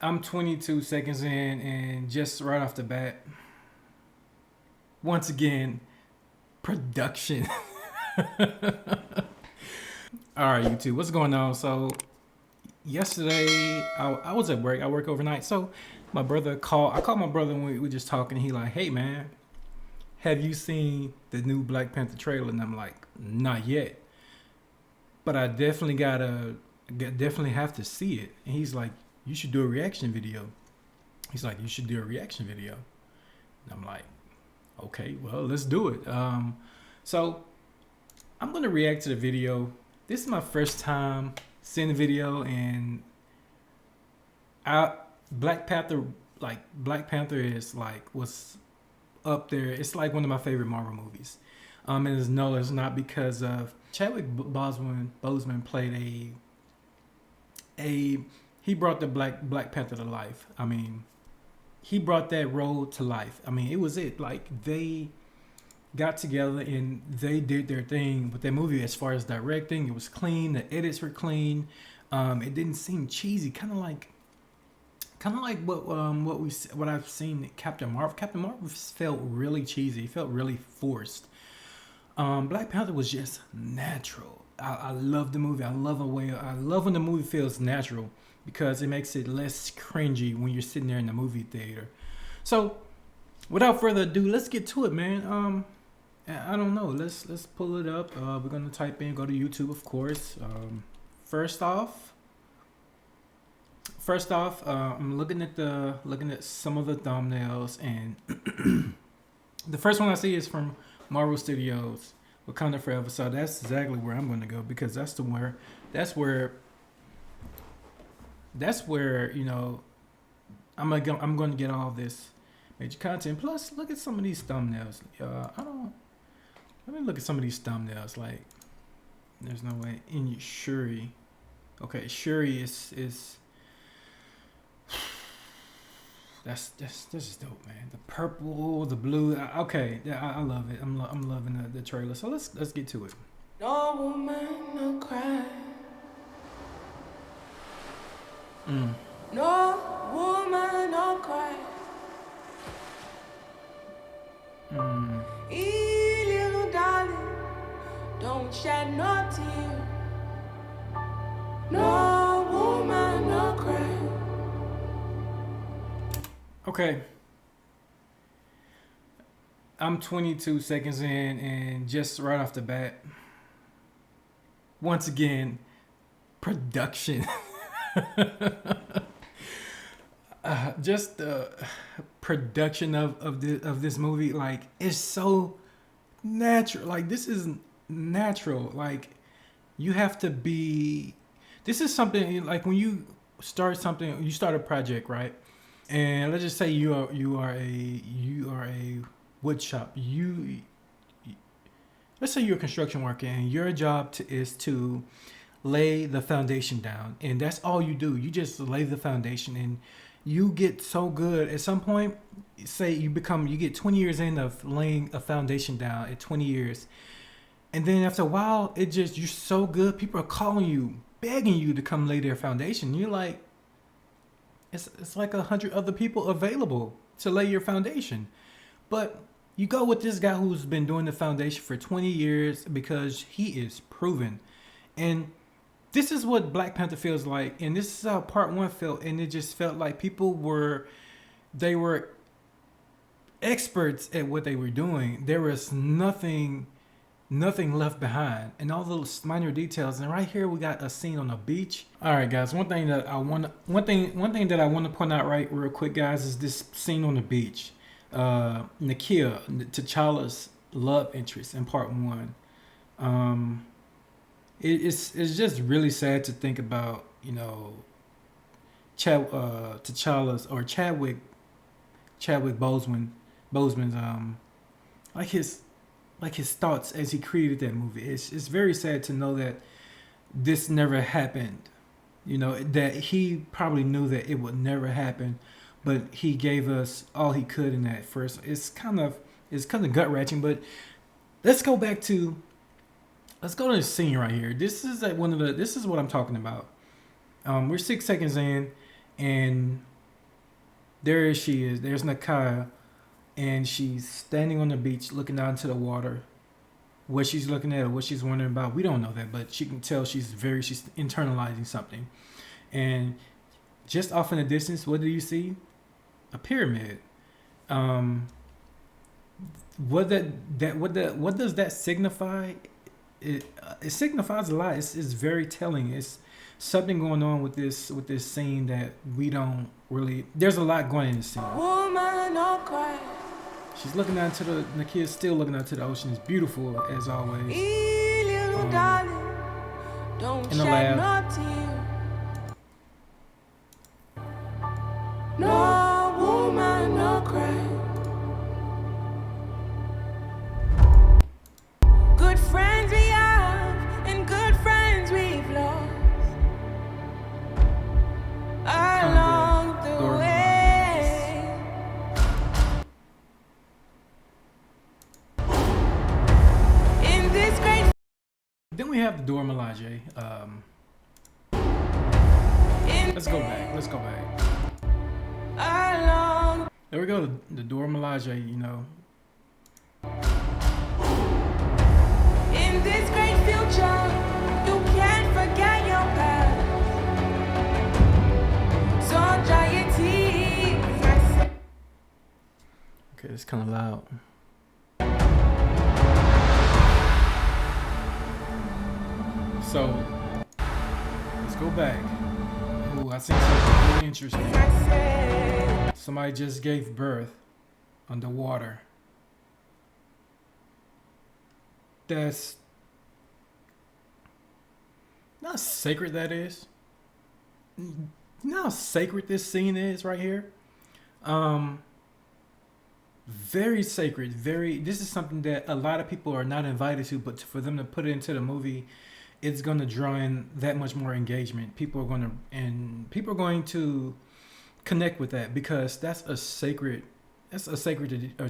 I'm 22 seconds in, and just right off the bat, once again, production. All right, YouTube, what's going on? So, yesterday, I was at work. I work overnight. So, my brother called. I called my brother and we were just talking. He like, hey, man, have you seen the new Black Panther trailer? And I'm like, not yet. But I definitely have to see it. And he's like, you should do a reaction video. He's like, you should do a reaction video. And I'm like, okay, well, let's do it. So I'm gonna react to the video. This is my first time seeing the video, and I Black Panther is like what's up there. It's like one of my favorite Marvel movies. And it's not because of Chadwick Boseman played he brought the Black Panther to life. I mean, he brought that role to life. I mean, it was it. Like they got together and they did their thing with that movie. As far as directing, it was clean. The edits were clean. It didn't seem cheesy. Kind of like what I've seen Captain Marvel. Captain Marvel felt really cheesy. It felt really forced. Black Panther was just natural. I love the movie. I love when the movie feels natural because it makes it less cringy when you're sitting there in the movie theater. So, without further ado, let's get to it, man. I don't know. Let's pull it up. We're gonna type in, go to YouTube, of course. First off, I'm looking at some of the thumbnails, and the first one I see is from Marvel Studios, Wakanda Forever. So that's exactly where I'm going to go because that's where you know I'm going to get all this major content. Plus, look at some of these thumbnails. Let me look at some of these thumbnails. Like, there's no way in Shuri. Okay, Shuri is. This is dope, man. The purple, the blue. Okay, yeah, I love it. I'm loving the trailer. So let's get to it. No woman, no cry. No woman, no cry. Hey, little darling, don't shed no tear. No woman, no cry. Okay. I'm 22 seconds in, and just right off the bat, once again, production. Just the production of this movie, like, it's so natural. Like, this is natural. Like, you have to be. This is something like when you start something, you start a project, right? And let's just say you are a wood shop. Let's say you're a construction worker, and your job is to lay the foundation down, and that's all you do. You just lay the foundation, and you get so good at some point. Say you get 20 years in of laying a foundation down at 20 years, and then after a while, you're so good. People are calling you, begging you to come lay their foundation. You're like. It's like 100 other people available to lay your foundation. But you go with this guy who's been doing the foundation for 20 years because he is proven. And this is what Black Panther feels like. And this is how part one felt. And it just felt like they were experts at what they were doing. There was nothing left behind, and all those minor details. And right here we got a scene on a beach. All right, guys, one thing that I want to point out right real quick, guys, is this scene on the beach. Nakia, T'Challa's love interest in part one. It's just really sad to think about, you know, T'Challa's or Chadwick Boseman's like his thoughts as he created that movie. It's very sad to know that this never happened. You know, that he probably knew that it would never happen, but he gave us all he could in that first. It's kind of gut wrenching, but let's go to the scene right here. This is what I'm talking about. We're 6 seconds in, and There she is. There's Nakia, and she's standing on the beach looking down into the water. What she's looking at or what she's wondering about, we don't know that, but she can tell she's internalizing something. And just off in the distance, what do you see? A pyramid. Um, what does that signify? It signifies a lot. It's very telling. It's something going on with this scene that we don't really. There's a lot going in the scene. Woman, don't cry. She's looking out to the kid's still looking out to the ocean. It's beautiful as always. Little darling, don't In the shed lab. no tear. No woman, no cry. Good friends we have and good friends we've lost along the way. In this great Then we have the 𝙲𝚘𝚙𝚒𝚕𝚒𝚒𝚘𝚙. Let's go back. Let's go back. along There we go. The 𝙲𝚘𝚙𝚒𝚒𝚗. You know. in this great future, you can't forget your past. So dry your tears. Okay, it's kind of loud. So let's go back. Ooh, I seen something really interesting. Somebody just gave birth underwater. That's not sacred. That is. You know how sacred this scene is right here. Very sacred. Very. This is something that a lot of people are not invited to, but for them to put it into the movie, it's going to draw in that much more engagement. People are going to connect with that because that's a sacred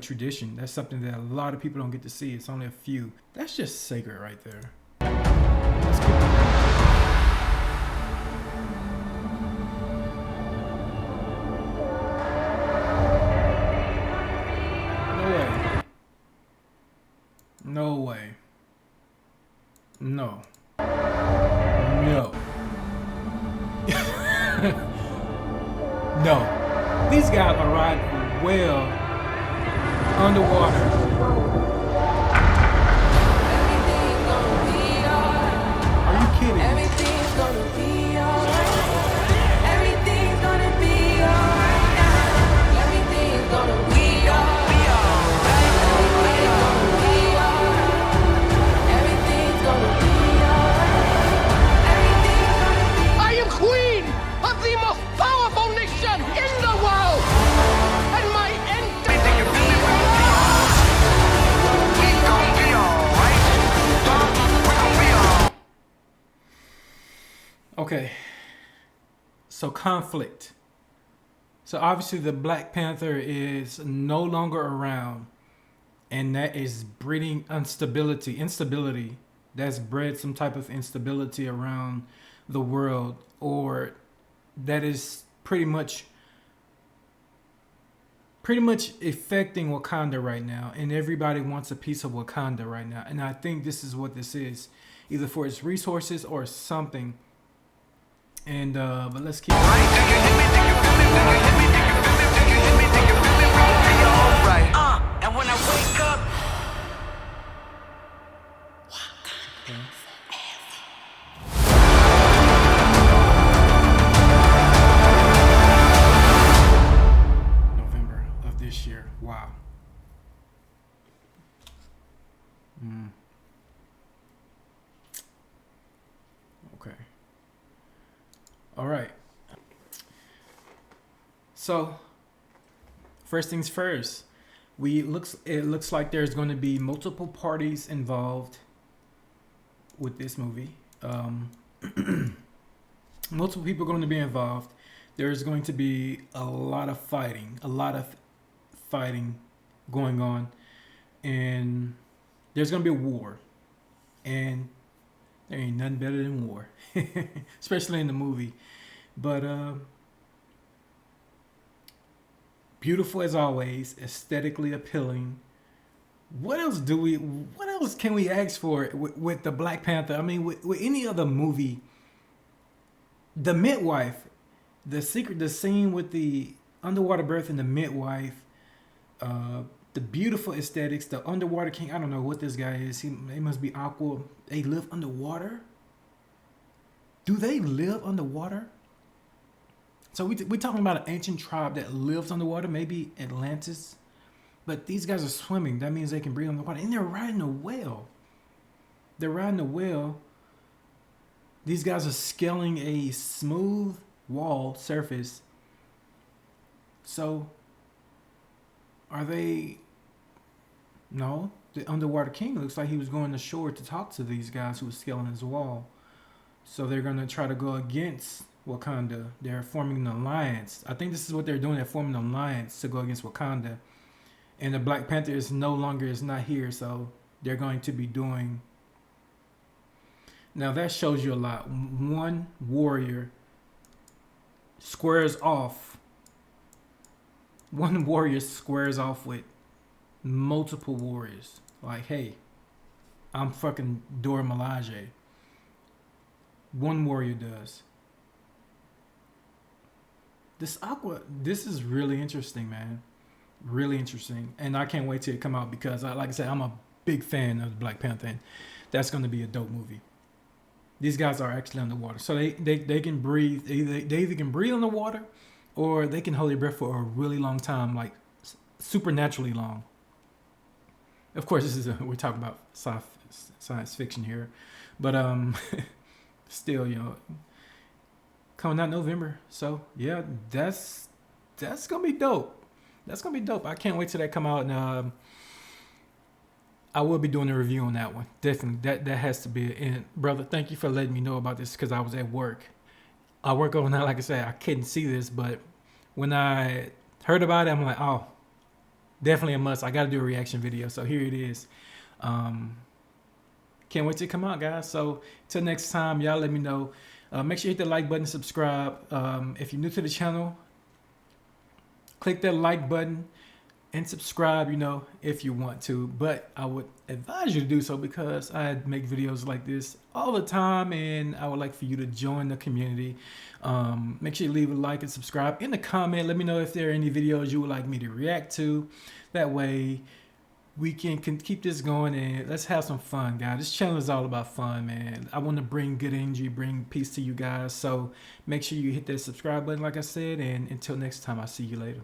tradition. That's something that a lot of people don't get to see. It's only a few. That's just sacred right there. Let's keep it going. No way. No. No. No. These guys are riding well underwater. Everything's gonna be alright. Are you kidding? Everything's gonna be alright. Everything's gonna be alright now. Everything's gonna be alright. Everything's gonna be alright. Everything's gonna be alright. Everything's gonna be. I am queen of the most powerful nation in the world, and my Okay. So conflict. So obviously the Black Panther is no longer around, and that is breeding instability. That's bred some type of instability around the world, or that is pretty much affecting Wakanda right now, and everybody wants a piece of Wakanda right now. And I think this is what this is, either for its resources or something. And but let's keep. And when I wake up, November of this year. Wow. Okay. All right. So, first things first. It looks like there's going to be multiple parties involved with this movie. Multiple people are going to be involved. There's going to be a lot of fighting going on, and there's going to be a war, and there ain't nothing better than war, especially in the movie. But beautiful as always, aesthetically appealing. What else can we ask for with the Black Panther? I mean, with any other movie, the midwife, the scene with the underwater birth and the midwife, the beautiful aesthetics, the underwater king. I don't know what this guy is. He must be aqua. They live underwater. Do they live underwater? So we talking about an ancient tribe that lives underwater, maybe Atlantis. But these guys are swimming. That means they can breathe underwater. And they're riding a whale. They're riding a whale. These guys are scaling a smooth wall surface. So, are they... No. The underwater king looks like he was going ashore to talk to these guys who were scaling his wall. So they're going to try to go against Wakanda. They're forming an alliance. I think this is what they're doing. They're forming an alliance to go against Wakanda. And the Black Panther is not here, so they're going to be doing... Now that shows you a lot. One warrior squares off. One warrior squares off with multiple warriors. Like, hey, I'm fucking 𝙲𝚘𝚙𝚢𝚛𝚒. One warrior does. This is really interesting, man. Really interesting, and I can't wait till it come out because, like I said, I'm a big fan of the Black Panther, and that's going to be a dope movie. These guys are actually underwater, so they can breathe. They either can breathe underwater, or they can hold their breath for a really long time, like supernaturally long. Of course, we're talking about science fiction here, but still, coming out November. So yeah, that's gonna be dope. That's gonna be dope. I can't wait till that come out, and I will be doing a review on that one. Definitely, that has to be it. And brother, thank you for letting me know about this because I was at work. I work overnight, like I said, I couldn't see this, but when I heard about it, I'm like, oh, definitely a must. I got to do a reaction video, so here it is. Can't wait till it come out, guys. So till next time, y'all let me know. Make sure you hit the like button, subscribe. If you're new to the channel, click that like button and subscribe, if you want to. But I would advise you to do so because I make videos like this all the time, and I would like for you to join the community. Make sure you leave a like and subscribe. In the comment, let me know if there are any videos you would like me to react to. That way we can keep this going, and let's have some fun, guys. This channel is all about fun, man. I want to bring good energy, bring peace to you guys. So make sure you hit that subscribe button, like I said, and until next time, I'll see you later.